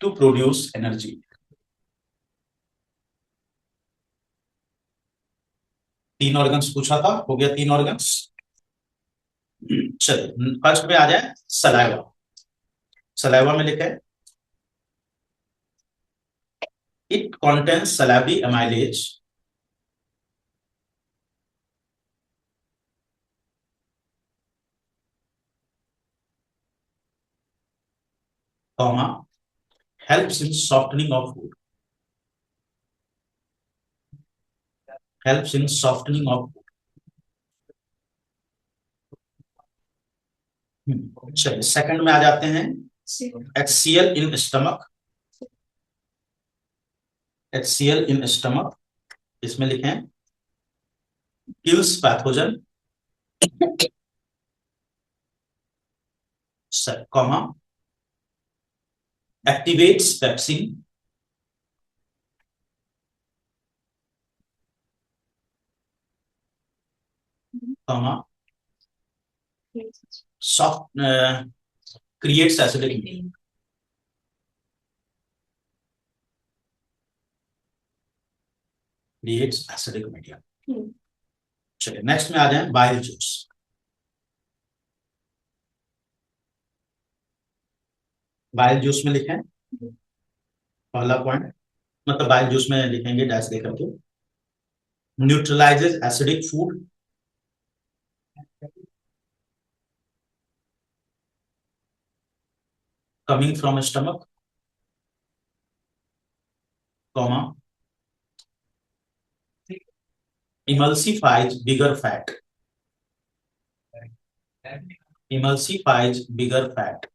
to produce energy. तीन ऑर्गन्स पूछा था, हो गया तीन ऑर्गन्स। चलिए फर्स्ट पे आ जाए सलाइवा, में लिखे it contains salivary amylase comma helps in softening of food, चलिए सेकंड में आ जाते हैं HCl in stomach, इसमें लिखें kills pathogen, comma activates pepsin, comma soft creates acidic medium, चलिए नेक्स्ट में आ जाए बाइल जूस, में लिखें पहला पॉइंट, मतलब बाइल जूस में लिखेंगे डैश दे करके, न्यूट्रलाइजेज acidic food, coming from stomach, comma emulsifies bigger fat. Emulsifies bigger fat.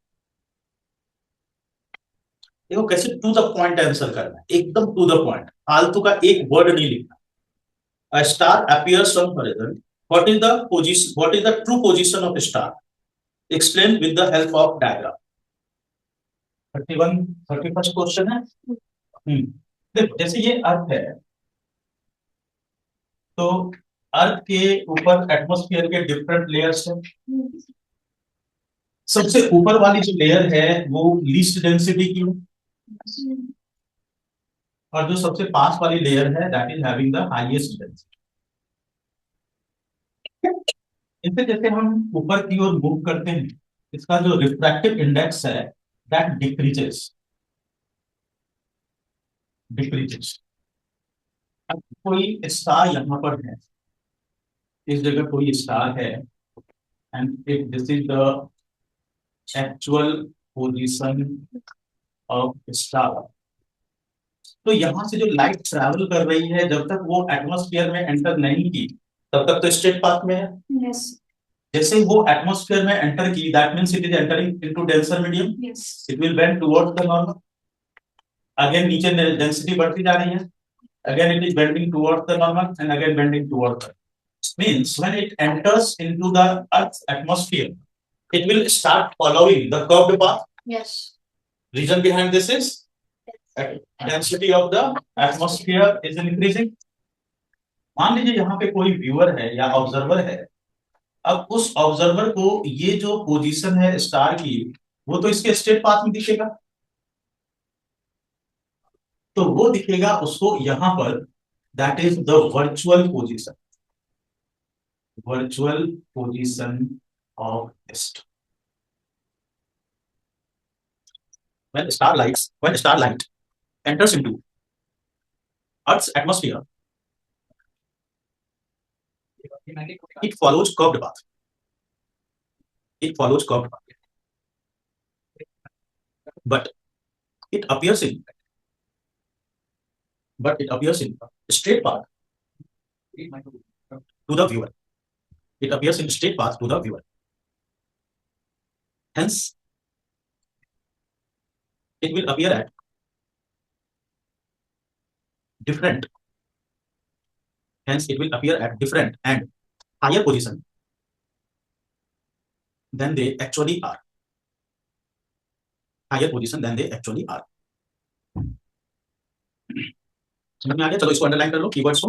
देखो कैसे टू द पॉइंट आंसर करना है, एकदम टू द पॉइंट, फालतू का एक वर्ड नहीं लिखना. A star appears on horizon. What is the position? What is the true position of a star? Explain with the help of diagram. 31, 31st question है. देखो जैसे ये अर्थ है, तो अर्थ के ऊपर एटमॉस्फेयर के डिफरेंट लेयर्स हैं. सबसे ऊपर वाली जो लेयर है वो लीस्ट डेंसिटी की है, और जो सबसे पास वाली लेयर है that is having the highest density. इससे जैसे हम ऊपर की ओर मूव करते हैं, इसका जो रिफ्रैक्टिव इंडेक्स है दैट डिक्रीजेस. अब कोई स्टार यहां पर है, इस जगह कोई स्टार है, and if this is the actual position of star, तो यहां से जो लाइट ट्रैवल कर रही है, जब तक वो एटमॉस्फेयर में एंटर नहीं की तब तक तो स्ट्रेट पाथ में है. Yes. जैसे वो एटमॉस्फेयर में एंटर की, that means it is entering into denser medium. Yes. It will bend towards the normal. Again नीचे डेंसिटी बढ़ती जा रही है, again it is bending towards the normal and again bending towards. Means when it enters into the earth atmosphere, it will start following the curved path. Yes. Reason behind this is density of the atmosphere is increasing. मान लीजिए यहाँ पे कोई viewer है या observer है. अब उस ऑब्जर्वर को ये जो पोजीशन है स्टार की, वो तो इसके स्ट्रेट पाथ में दिखेगा, तो वो दिखेगा उसको यहाँ पर, that is the virtual position. Virtual position of star. When starlight enters into Earth's atmosphere, it follows curved path. It follows curved path, but it appears in straight path to the viewer. It appears in straight path to the viewer. Hence, it will appear at different. Hence, it will appear at different and higher position than they actually are. Higher position than they actually are. समझ में आ गया? चलो इसको underline कर लो keywords को.